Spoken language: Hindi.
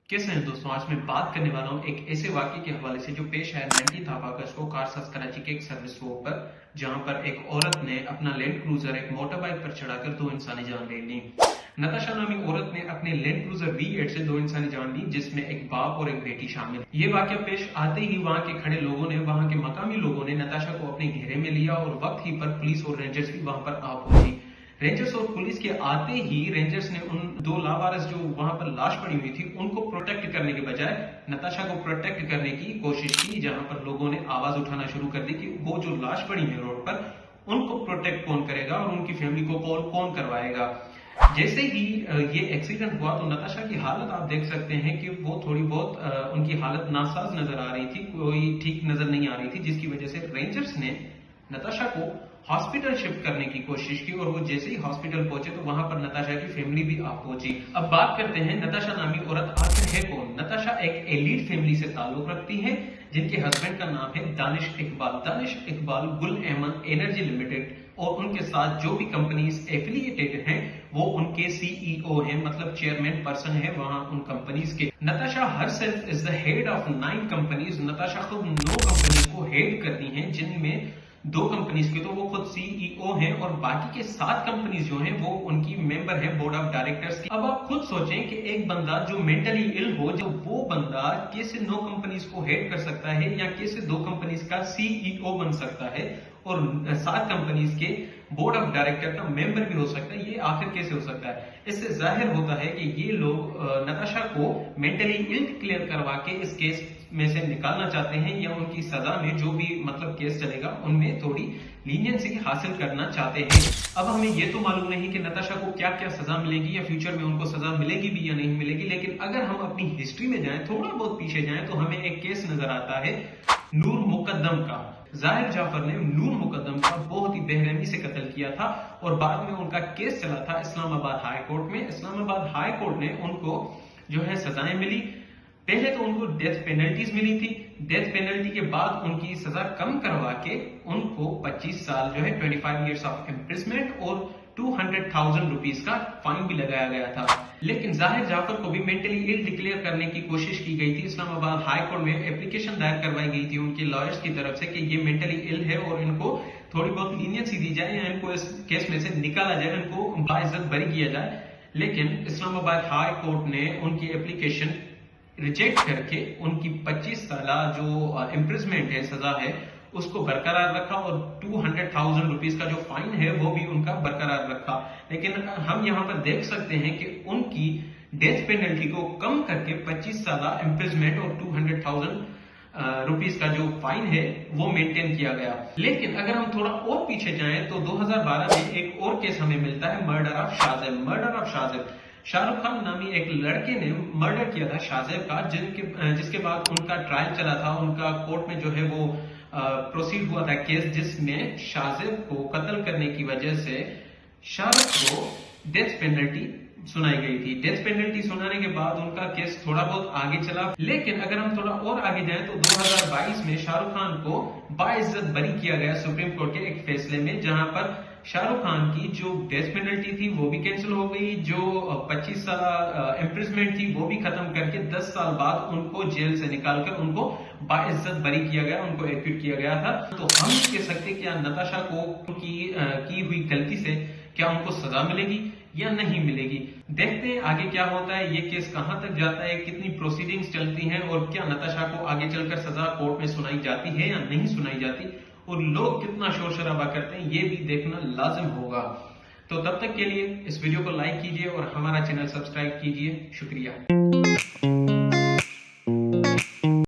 कैसे हैं दोस्तों। आज मैं बात करने वाला हूं एक ऐसे वाकये के हवाले से जो पेश आया 19 अगस्त को कारसाज कराची के एक सर्विस रोड पर, जहां पर एक औरत ने अपना लैंड क्रूजर एक मोटर बाइक पर चढ़ाकर 2 इंसानी जान ले ली। नताशा नामी औरत ने अपने लैंड क्रूजर V8 से 2 इंसानी जान ली, जिसमें एक बाप और एक बेटी शामिल। ये वाकया पेश आते ही वहां के खड़े लोगों ने, वहां के मकामी लोगों ने नताशा को अपने घेरे में लिया और वक्त ही पर पुलिस और रेंजर्स भी वहां पर आ पहुंची। रेंजर्स और पुलिस के आते ही रेंजर्स ने उन 2 लावारिस जो वहां पर लाश पड़ी हुई थी उनको प्रोटेक्ट करने के बजाय नताशा को प्रोटेक्ट करने की कोशिश की, जहां पर लोगों ने आवाज उठाना शुरू कर दी कि वो जो लाश पड़ी है रोड पर उनको प्रोटेक्ट कौन करेगा और उनकी फैमिली को कॉल कौन करवाएगा। जैसे ही ये एक्सीडेंट हुआ तो नताशा की हालत आप देख सकते हैं कि वो थोड़ी बहुत उनकी हालत नासाज नजर आ रही थी, कोई ठीक नजर नहीं आ रही थी, जिसकी वजह से रेंजर्स ने नताशा को हॉस्पिटल शिफ्ट करने की कोशिश की और वो जैसे ही हॉस्पिटल पहुंचे तो वहां पर नताशा की फैमिली भी आ पहुंची। अब बात करते हैं नताशा नामी औरत आखिर है कौन। नताशा एक एलीट फैमिली से ताल्लुक रखती है जिनके हस्बैंड का नाम है दानिश इकबाल। दानिश इकबाल गुल अहमद एनर्जी लिमिटेड और उनके साथ जो भी कंपनीज एफिलिएटेड हैं वो उनके CEO हैं, मतलब चेयरमैन पर्सन है वहां उन कंपनीज के। Natasha herself is the head of 9 companies. Natasha खुद 9 कंपनीज को हेड करती हैं, जिनमें 2 कंपनीज के तो वो खुद CEO हैं और बाकी के 7 कंपनीज जो हैं वो उनकी मेंबर हैं बोर्ड ऑफ डायरेक्टर्स की। अब आप खुद सोचें कि एक बंदा जो मेंटली इल हो, जो वो बंदा कैसे 9 कंपनीज को हेड कर सकता है या कैसे 2 कंपनीज का CEO बन सकता है और 7 कंपनीज के बोर्ड ऑफ डायरेक्टर का मेंबर भी हो सकता है। ये आखिर कैसे हो सकता है? इससे जाहिर होता है कि ये लोग नताशा को मेंटली इल क्लियर करवा के इस केस में से निकालना चाहते हैं या उनकी सजा में जो भी मतलब केस चलेगा उनमें थोड़ी लीनियंसी हासिल करना चाहते हैं। अब हमें ये तो मालूम नहीं कि नताशा को क्या क्या सजा मिलेगी या फ्यूचर में उनको सजा मिलेगी भी या नहीं मिलेगी, लेकिन अगर हम अपनी हिस्ट्री में जाएं, थोड़ा बहुत पीछे जाएं, तो हमें एक केस नजर आता है नूर मुकद्दम का। जाहिर जाफर ने नूर मुकद्दम का बहुत ही बेरहमी से कत्ल किया था और बाद में उनका केस चला था इस्लामाबाद हाई कोर्ट में। इस्लामाबाद हाई कोर्ट ने उनको जो है सजाएं मिली। पहले तो उनको डेथ पेनल्टीज मिली थी, डेथ पेनल्टी के बाद उनकी सजा कम करवा के उनको 25 साल जो है 25 ईयर्स ऑफ इम्प्रिजमेंट और 200,000 रुपीज का फाइन भी लगाया गया था। लेकिन जाहिर जाफर को भी मेंटली इल डिक्लेयर करने की कोशिश की गई थी। इस्लामाबाद हाई कोर्ट में एप्लीकेशन दायर करवाई गई थी उनके लॉयर्स की तरफ से कि ये मेंटली इल है और इनको थोड़ी बहुत लीनियंसी दी जाए या इनको इस केस में से निकाला जाए, इनको बाइज्जत बरी किया जाए। लेकिन इस्लामाबाद हाई कोर्ट ने उनकी एप्लीकेशन रिजेक्ट करके उनकी 25 साल जो इम्प्रिजमेंट है, सजा है, उसको बरकरार रखा और 200,000 रुपीज का जो फाइन है वो भी उनका बरकरार रखा। लेकिन हम यहाँ पर देख सकते हैं कि उनकी डेथ पेनल्टी को कम करके 25 साल इम्प्रिजमेंट और 200,000 रुपीज का जो फाइन है वो मेंटेन किया गया। लेकिन अगर हम थोड़ा और पीछे जाएं तो 2012 में एक और केस हमें मिलता है murder of Shahzeb. Murder of Shahzeb, Shahrukh Khan नामी एक लड़के ने मर्डर किया था शाहजेब का, जिसके बाद उनका ट्रायल चला था, उनका कोर्ट में जो है वो प्रोसीड हुआ था केस, जिसमें शाहजेब को कत्ल करने की वजह से शाहरुख को डेथ पेनल्टी सुनाई गई थी। डेथ पेनल्टी सुनाने के बाद उनका केस थोड़ा बहुत आगे चला। लेकिन अगर हम थोड़ा और आगे जाएं तो 2022 में शाहरुख खान को बाइज्जत बरी किया गया सुप्रीम कोर्ट के एक फैसले में, जहां पर शाहरुख खान की जो डेथ पेनल्टी थी वो भी कैंसिल हो गई, जो 25 साल इम्प्रिजमेंट थी वो भी खत्म करके 10 साल बाद उनको जेल से निकालकर उनको बाइज्जत बरी किया गया, उनको एक्विट किया गया था। तो हम कह सकते क्या नताशा को की हुई गलती से क्या उनको सजा मिलेगी या नहीं मिलेगी? देखते हैं आगे क्या होता है, ये केस कहां तक जाता है, कितनी प्रोसीडिंग्स चलती हैं और क्या नताशा को आगे चलकर सजा कोर्ट में सुनाई जाती है या नहीं सुनाई जाती और लोग कितना शोर शराबा करते हैं ये भी देखना लाजिम होगा। तो तब तक के लिए इस वीडियो को लाइक कीजिए और हमारा चैनल सब्सक्राइब कीजिए। शुक्रिया।